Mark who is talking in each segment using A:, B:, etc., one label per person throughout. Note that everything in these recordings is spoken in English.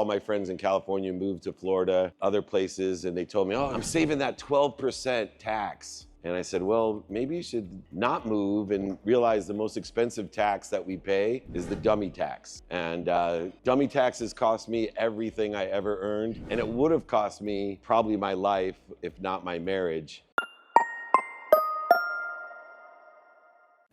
A: All my friends in California moved to Florida, other places, and they told me, oh, I'm saving that 12% tax. And I said, well, maybe you should not move and realize the most expensive tax that we pay is the dummy tax. And dummy taxes cost me everything I ever earned. And it would have cost me probably my life, if not my marriage.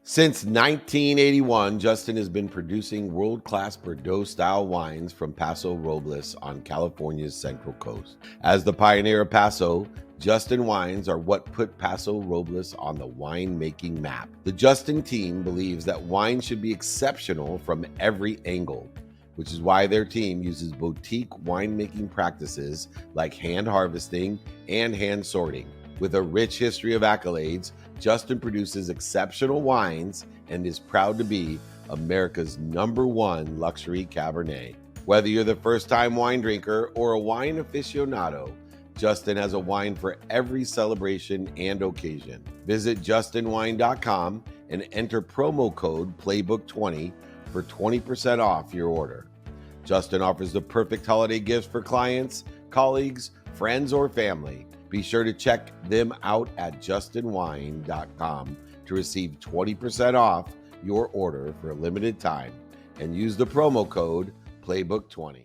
A: Since 1981, Justin has been producing world-class Bordeaux-style wines from Paso Robles on California's Central Coast. As the pioneer of Paso, Justin wines are what put Paso Robles on the winemaking map. The Justin team believes that wine should be exceptional from every angle, which is why their team uses boutique winemaking practices like hand harvesting and hand sorting. With a rich history of accolades, Justin produces exceptional wines and is proud to be America's #1 luxury Cabernet. Whether you're the first-time wine drinker or a wine aficionado, Justin has a wine for every celebration and occasion. Visit justinwine.com and enter promo code PLAYBOOK20 for 20% off your order. Justin offers the perfect holiday gifts for clients, colleagues, friends, or family. Be sure to check them out at justinwine.com to receive 20% off your order for a limited time and use the promo code PLAYBOOK20.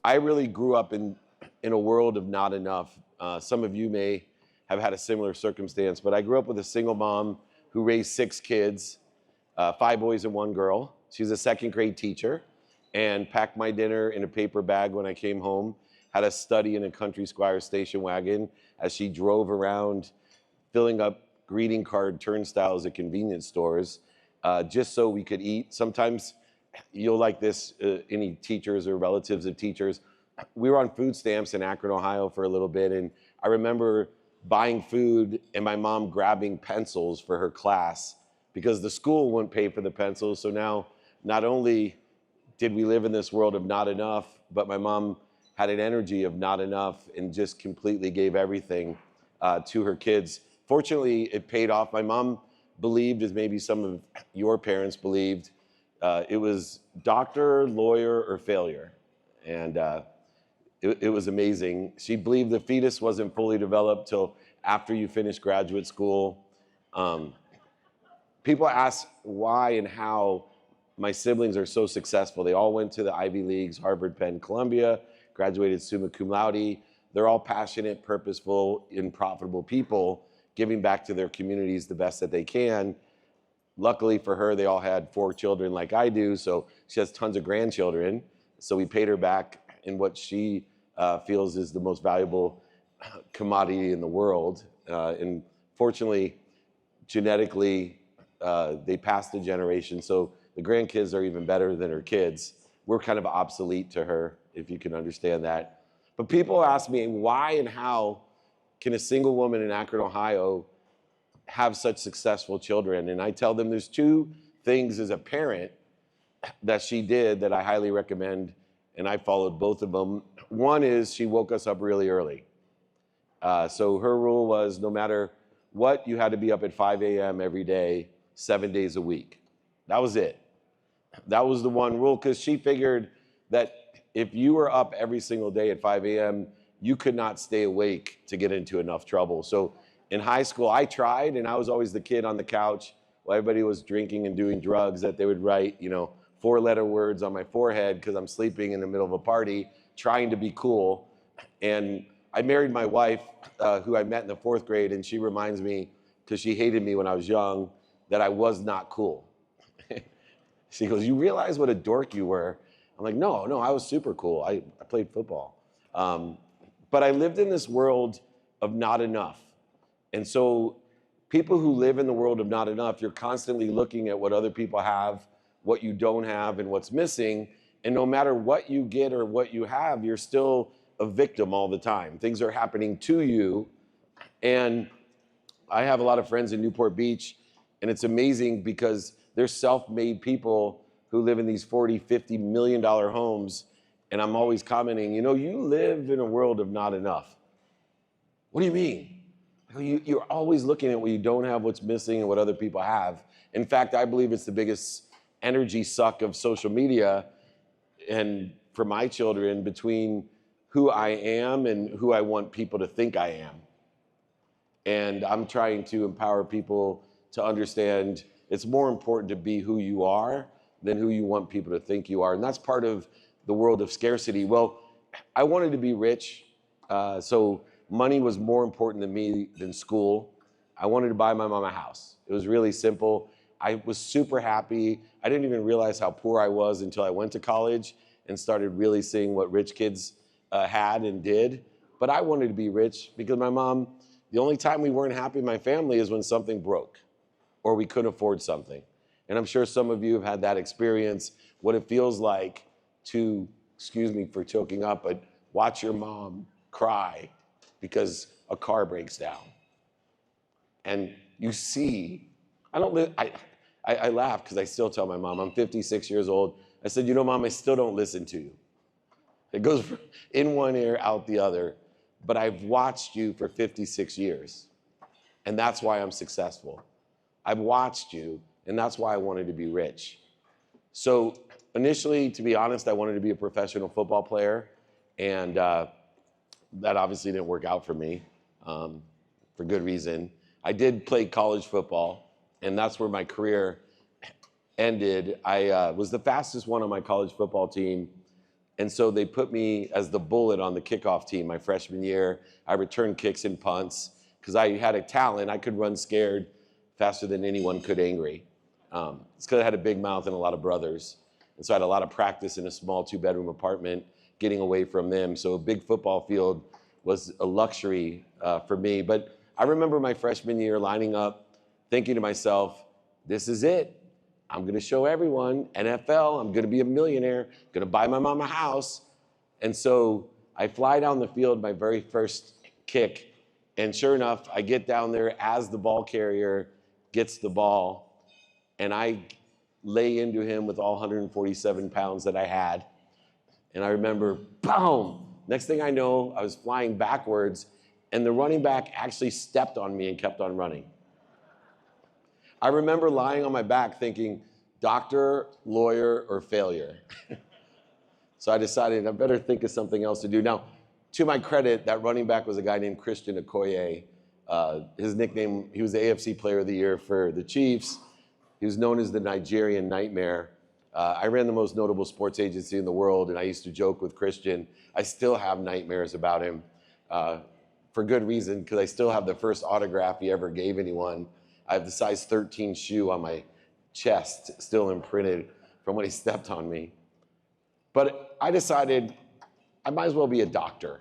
A: I really grew up in a world of not enough. Some of you may have had a similar circumstance, but I grew up with a single mom who raised 6 kids, 5 boys and 1 girl. She's a 2nd grade teacher and packed my dinner in a paper bag when I came home. Had a study in a Country Squire station wagon as she drove around filling up greeting card turnstiles at convenience stores just so we could eat. Sometimes you'll like this, any teachers or relatives of teachers. We were on food stamps in Akron, Ohio for a little bit, and I remember buying food and my mom grabbing pencils for her class because the school wouldn't pay for the pencils. So now not only did we live in this world of not enough, but my mom had an energy of not enough and just completely gave everything to her kids. Fortunately, it paid off. My mom believed, as maybe some of your parents believed, it was doctor, lawyer, or failure. And it was amazing. She believed the fetus wasn't fully developed till after you finished graduate school. People ask why and how my siblings are so successful. They all went to the Ivy Leagues, Harvard, Penn, Columbia, graduated summa cum laude. They're all passionate, purposeful, and profitable people, giving back to their communities the best that they can. Luckily for her, they all had 4 children like I do, so she has tons of grandchildren. So we paid her back in what she feels is the most valuable commodity in the world. And fortunately, genetically, they passed the generation, so the grandkids are even better than her kids. We're kind of obsolete to her, if you can understand that. But people ask me, why and how can a single woman in Akron, Ohio have such successful children? And I tell them there's 2 things as a parent that she did that I highly recommend, and I followed both of them. One is she woke us up really early. So her rule was no matter what, you had to be up at 5 a.m. every day, 7 days a week. That was it. That was the one rule, because she figured that if you were up every single day at 5 a.m., you could not stay awake to get into enough trouble. So in high school, I tried, and I was always the kid on the couch while everybody was drinking and doing drugs, that they would write, 4-letter words on my forehead because I'm sleeping in the middle of a party, trying to be cool. And I married my wife, who I met in the 4th grade, and she reminds me, because she hated me when I was young, that I was not cool. She goes, you realize what a dork you were? I'm like, no, I was super cool. I played football. But I lived in this world of not enough. And so people who live in the world of not enough, you're constantly looking at what other people have, what you don't have, and what's missing. And no matter what you get or what you have, you're still a victim all the time. Things are happening to you. And I have a lot of friends in Newport Beach, and it's amazing because they're self-made people who live in these $40, $50 million homes. And I'm always commenting, you live in a world of not enough. What do you mean? You're always looking at what you don't have, what's missing, and what other people have. In fact, I believe it's the biggest energy suck of social media. And for my children between who I am and who I want people to think I am. And I'm trying to empower people to understand it's more important to be who you are than who you want people to think you are. And that's part of the world of scarcity. Well, I wanted to be rich, so money was more important to me than school. I wanted to buy my mom a house. It was really simple. I was super happy. I didn't even realize how poor I was until I went to college and started really seeing what rich kids had and did. But I wanted to be rich because my mom, the only time we weren't happy in my family is when something broke or we couldn't afford something. And I'm sure some of you have had that experience, what it feels like to, excuse me for choking up, but watch your mom cry because a car breaks down. And you see, I laugh because I still tell my mom, I'm 56 years old. I said, you know, Mom, I still don't listen to you. It goes in one ear, out the other. But I've watched you for 56 years. And that's why I'm successful. I've watched you, and that's why I wanted to be rich. So initially, to be honest, I wanted to be a professional football player. And that obviously didn't work out for me for good reason. I did play college football, and that's where my career ended. I was the fastest one on my college football team, and so they put me as the bullet on the kickoff team my freshman year. I returned kicks and punts because I had a talent. I could run scared faster than anyone could angry. It's because I had a big mouth and a lot of brothers, and so I had a lot of practice in a small 2-bedroom apartment, getting away from them. So a big football field was a luxury for me. But I remember my freshman year lining up, thinking to myself, this is it. I'm gonna show everyone, NFL, I'm gonna be a millionaire, gonna buy my mom a house. And so I fly down the field, my very first kick, and sure enough, I get down there as the ball carrier gets the ball, and I lay into him with all 147 pounds that I had. And I remember, boom! Next thing I know, I was flying backwards, and the running back actually stepped on me and kept on running. I remember lying on my back thinking, doctor, lawyer, or failure. So I decided I better think of something else to do. Now, to my credit, that running back was a guy named Christian Okoye. His nickname, he was the AFC Player of the Year for the Chiefs. He was known as the Nigerian Nightmare. I ran the most notable sports agency in the world, and I used to joke with Christian. I still have nightmares about him for good reason, because I still have the first autograph he ever gave anyone. I have the size 13 shoe on my chest still imprinted from when he stepped on me. But I decided I might as well be a doctor.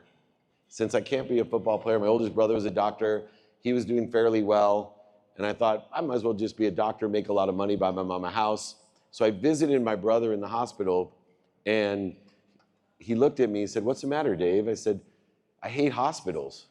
A: Since I can't be a football player, my oldest brother was a doctor. He was doing fairly well. And I thought, I might as well just be a doctor, make a lot of money, buy my mom a house. So I visited my brother in the hospital, and he looked at me and said, what's the matter, Dave? I said, I hate hospitals.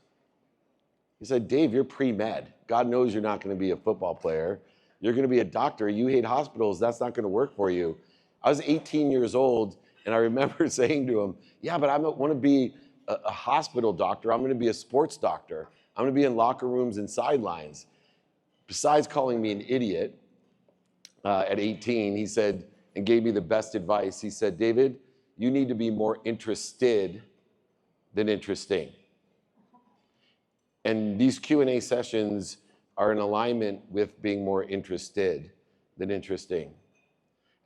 A: He said, Dave, you're pre-med. God knows you're not going to be a football player. You're going to be a doctor. You hate hospitals. That's not going to work for you. I was 18 years old, and I remember saying to him, yeah, but I don't want to be a hospital doctor. I'm going to be a sports doctor. I'm going to be in locker rooms and sidelines. Besides calling me an idiot at 18, he said, and gave me the best advice. He said, David, you need to be more interested than interesting. And these Q&A sessions are in alignment with being more interested than interesting.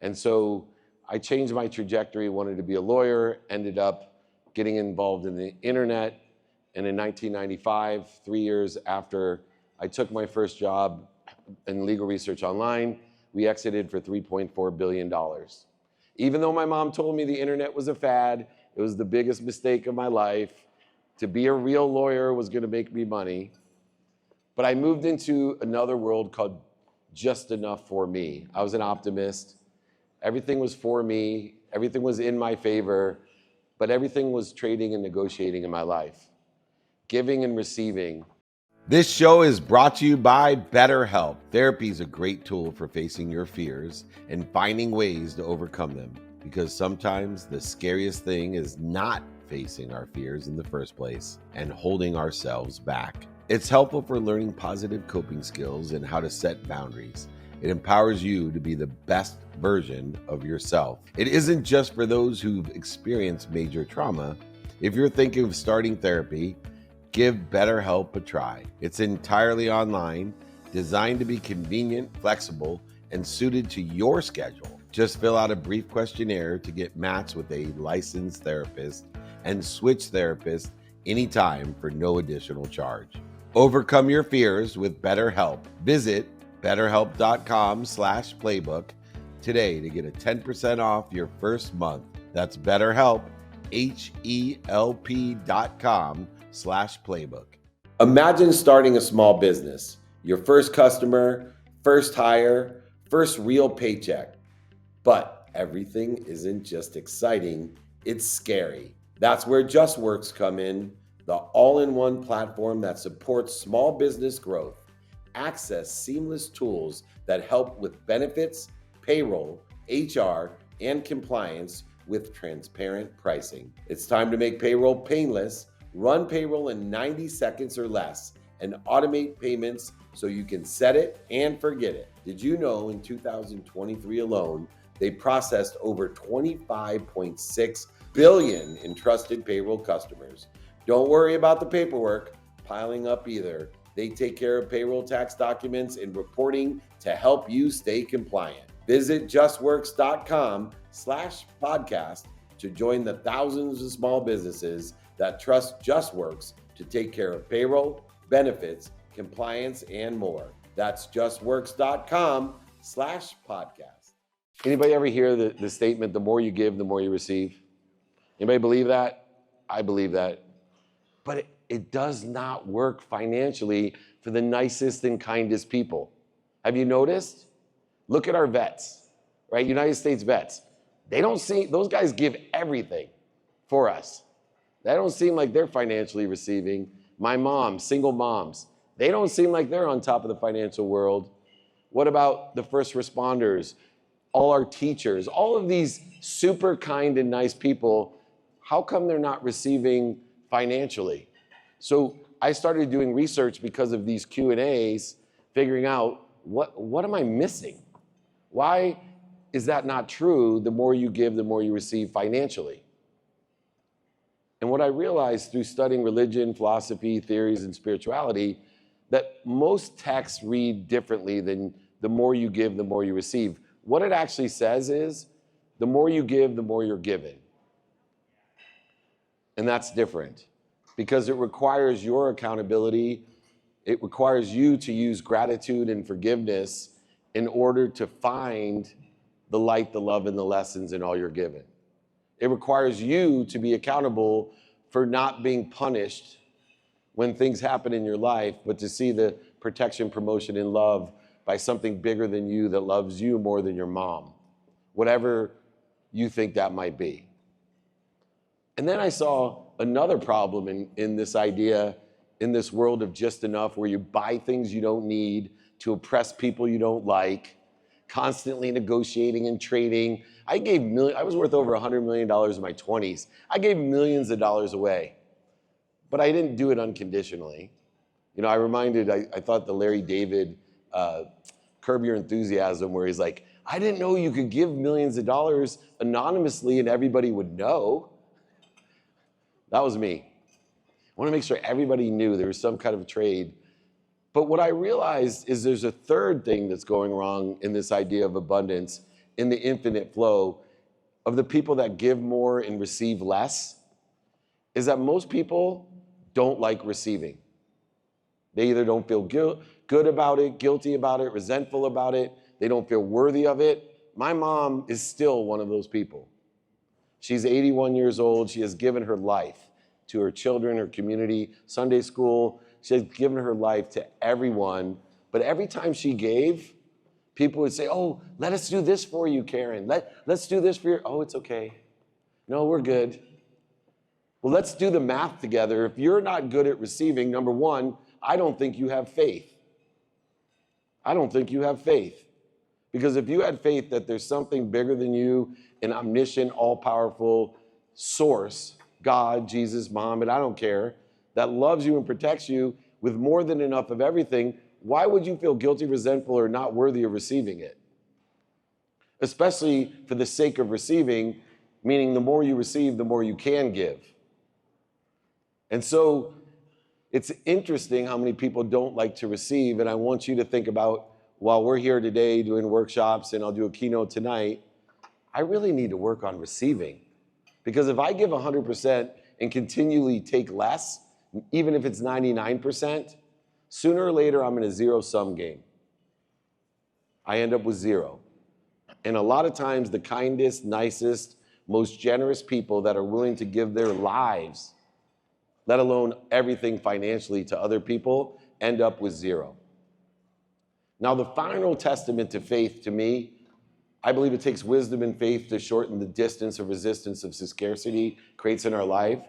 A: And so I changed my trajectory, wanted to be a lawyer, ended up getting involved in the internet. And in 1995, 3 years after I took my first job in legal research online, we exited for $3.4 billion. Even though my mom told me the internet was a fad, it was the biggest mistake of my life. To be a real lawyer was going to make me money. But I moved into another world called just enough for me. I was an optimist. Everything was for me. Everything was in my favor. But everything was trading and negotiating in my life. Giving and receiving.
B: This show is brought to you by BetterHelp. Therapy is a great tool for facing your fears and finding ways to overcome them. Because sometimes the scariest thing is not facing our fears in the first place and holding ourselves back. It's helpful for learning positive coping skills and how to set boundaries. It empowers you to be the best version of yourself. It isn't just for those who've experienced major trauma. If you're thinking of starting therapy, give BetterHelp a try. It's entirely online, designed to be convenient, flexible, and suited to your schedule. Just fill out a brief questionnaire to get matched with a licensed therapist and switch therapists anytime for no additional charge. Overcome your fears with BetterHelp. Visit betterhelp.com/playbook today to get a 10% off your first month. That's BetterHelp, HELP.com/playbook. Imagine starting a small business, your first customer, first hire, first real paycheck. But everything isn't just exciting, it's scary. That's where JustWorks come in, the all-in-one platform that supports small business growth. Access seamless tools that help with benefits, payroll, HR, and compliance with transparent pricing. It's time to make payroll painless, run payroll in 90 seconds or less, and automate payments so you can set it and forget it. Did you know in 2023 alone, they processed over 25.6 billion in trusted payroll customers? Don't worry about the paperwork piling up either. They take care of payroll tax documents and reporting to help you stay compliant. Visit justworks.com/podcast to join the thousands of small businesses that trust JustWorks to take care of payroll, benefits, compliance, and more. That's justworks.com/podcast.
A: Anybody ever hear the statement, the more you give, the more you receive? Anybody believe that? I believe that. But it does not work financially for the nicest and kindest people. Have you noticed? Look at our vets, right? United States vets. Those guys give everything for us. They don't seem like they're financially receiving. My mom, single moms, they don't seem like they're on top of the financial world. What about the first responders, all our teachers, all of these super kind and nice people? How come they're not receiving financially? So I started doing research because of these Q&As, figuring out what am I missing? Why is that not true? The more you give, the more you receive financially. And what I realized through studying religion, philosophy, theories, and spirituality, that most texts read differently than the more you give, the more you receive. What it actually says is, the more you give, the more you're given. And that's different because it requires your accountability. It requires you to use gratitude and forgiveness in order to find the light, the love, and the lessons in all you're given. It requires you to be accountable for not being punished when things happen in your life, but to see the protection, promotion, and love by something bigger than you that loves you more than your mom, whatever you think that might be. And then I saw another problem in this idea, in this world of just enough, where you buy things you don't need to oppress people you don't like, constantly negotiating and trading. I was worth over $100 million in my 20s. I gave millions of dollars away, but I didn't do it unconditionally. You know, I thought the Larry David, Curb Your Enthusiasm, where he's like, I didn't know you could give millions of dollars anonymously and everybody would know. That was me. I want to make sure everybody knew there was some kind of trade. But what I realized is there's a third thing that's going wrong in this idea of abundance, in the infinite flow of the people that give more and receive less, is that most people don't like receiving. They either don't feel good about it, guilty about it, resentful about it. They don't feel worthy of it. My mom is still one of those people. She's 81 years old. She has given her life to her children, her community, Sunday school. She has given her life to everyone. But every time she gave, people would say, oh, let us do this for you, Karen. Let's do this for you. Oh, it's okay. No, we're good. Well, let's do the math together. If you're not good at receiving, number one, I don't think you have faith. I don't think you have faith. Because if you had faith that there's something bigger than you, an omniscient, all-powerful source, God, Jesus, Mom, and I don't care, that loves you and protects you with more than enough of everything, why would you feel guilty, resentful, or not worthy of receiving it? especially for the sake of receiving, meaning the more you receive, the more you can give. And so it's interesting how many people don't like to receive, and I want you to think about, while we're here today doing workshops, and I'll do a keynote tonight, I really need to work on receiving. Because if I give 100% and continually take less, even if it's 99%, sooner or later I'm in a zero-sum game. I end up with zero. And a lot of times the kindest, nicest, most generous people that are willing to give their lives, let alone everything financially to other people, end up with zero. Now, the final testament to faith, to me, I believe it takes wisdom and faith to shorten the distance of resistance of scarcity creates in our life.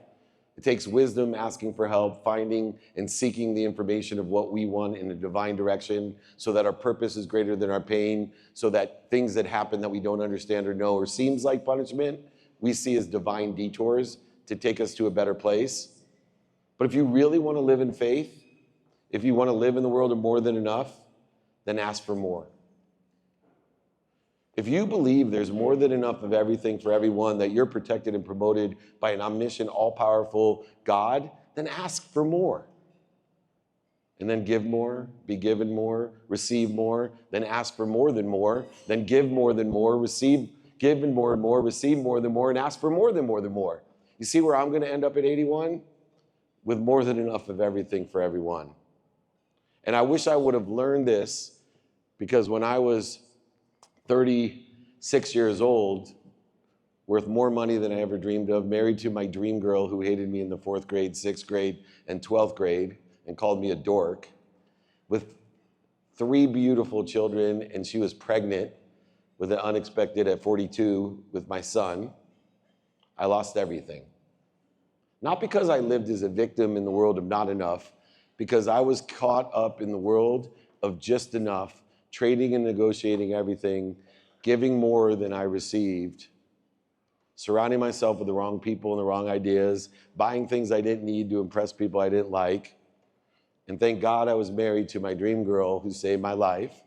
A: It takes wisdom, asking for help, finding and seeking the information of what we want in a divine direction so that our purpose is greater than our pain, so that things that happen that we don't understand or know or seems like punishment, we see as divine detours to take us to a better place. But if you really want to live in faith, if you want to live in the world of more than enough, then ask for more. If you believe there's more than enough of everything for everyone, that you're protected and promoted by an omniscient, all-powerful God, then ask for more. And then give more, be given more, receive more, then ask for more than more, then give more than more, receive, give and more, receive more than more, and ask for more than more than more. You see where I'm going to end up at 81? With more than enough of everything for everyone. And I wish I would have learned this, because when I was 36 years old, worth more money than I ever dreamed of, married to my dream girl who hated me in the 4th grade, 6th grade, and 12th grade, and called me a dork, with 3 beautiful children, and she was pregnant with an unexpected at 42 with my son. I lost everything. Not because I lived as a victim in the world of not enough, because I was caught up in the world of just enough, trading and negotiating everything, giving more than I received, surrounding myself with the wrong people and the wrong ideas, buying things I didn't need to impress people I didn't like. And thank God I was married to my dream girl who saved my life,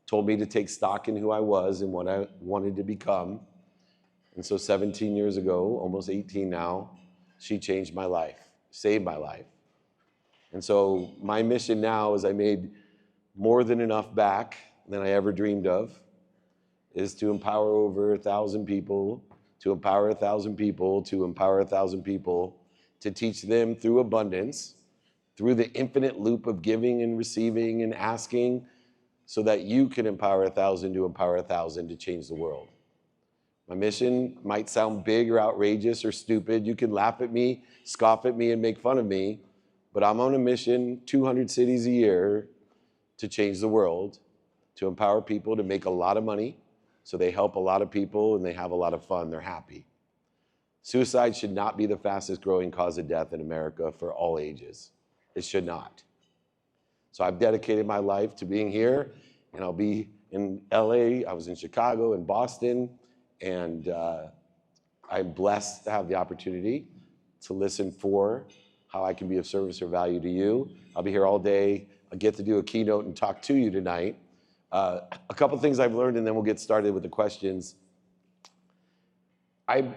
A: told me to take stock in who I was and what I wanted to become. And so 17 years ago, almost 18 now, she changed my life, saved my life. And so my mission now is I made more than enough back than I ever dreamed of, is to empower over 1,000 people, to empower 1,000 people, to empower 1,000 people, to teach them through abundance, through the infinite loop of giving and receiving and asking, so that you can empower 1,000 to empower 1,000 to change the world. My mission might sound big or outrageous or stupid. You can laugh at me, scoff at me, and make fun of me, but I'm on a mission, 200 cities a year, to change the world, to empower people to make a lot of money so they help a lot of people and they have a lot of fun, they're happy. Suicide should not be the fastest growing cause of death in America for all ages. It should not. So I've dedicated my life to being here, and I'll be in LA, I was in Chicago and Boston, and I'm blessed to have the opportunity to listen for how I can be of service or value to you. I'll be here all day. I get to do a keynote and talk to you tonight. A couple things I've learned, and then we'll get started with the questions. I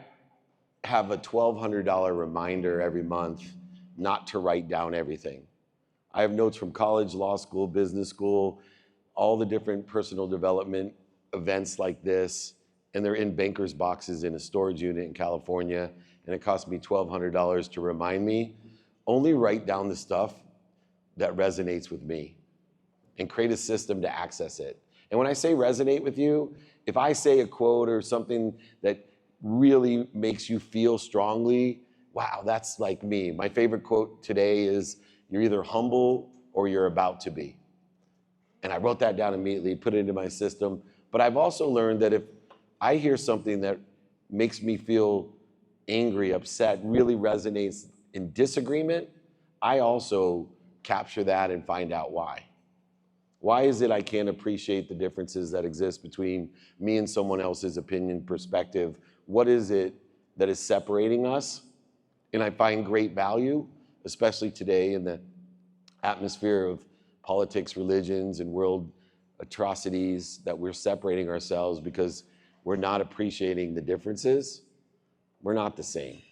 A: have a $1,200 reminder every month not to write down everything. I have notes from college, law school, business school, all the different personal development events like this, and they're in banker's boxes in a storage unit in California, and it cost me $1,200 to remind me. Only write down the stuff that resonates with me and create a system to access it. And when I say resonate with you, if I say a quote or something that really makes you feel strongly, wow, that's like me. My favorite quote today is, "You're either humble or you're about to be." And I wrote that down immediately, put it into my system. But I've also learned that if I hear something that makes me feel angry, upset, really resonates in disagreement, I also capture that and find out why. Why is it I can't appreciate the differences that exist between me and someone else's opinion, perspective? What is it that is separating us? And I find great value, especially today in the atmosphere of politics, religions, and world atrocities, that we're separating ourselves because we're not appreciating the differences. We're not the same.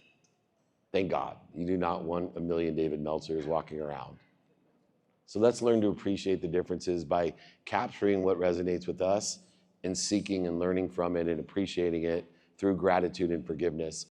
A: Thank God. You do not want a million David Meltzers walking around. So let's learn to appreciate the differences by capturing what resonates with us and seeking and learning from it and appreciating it through gratitude and forgiveness.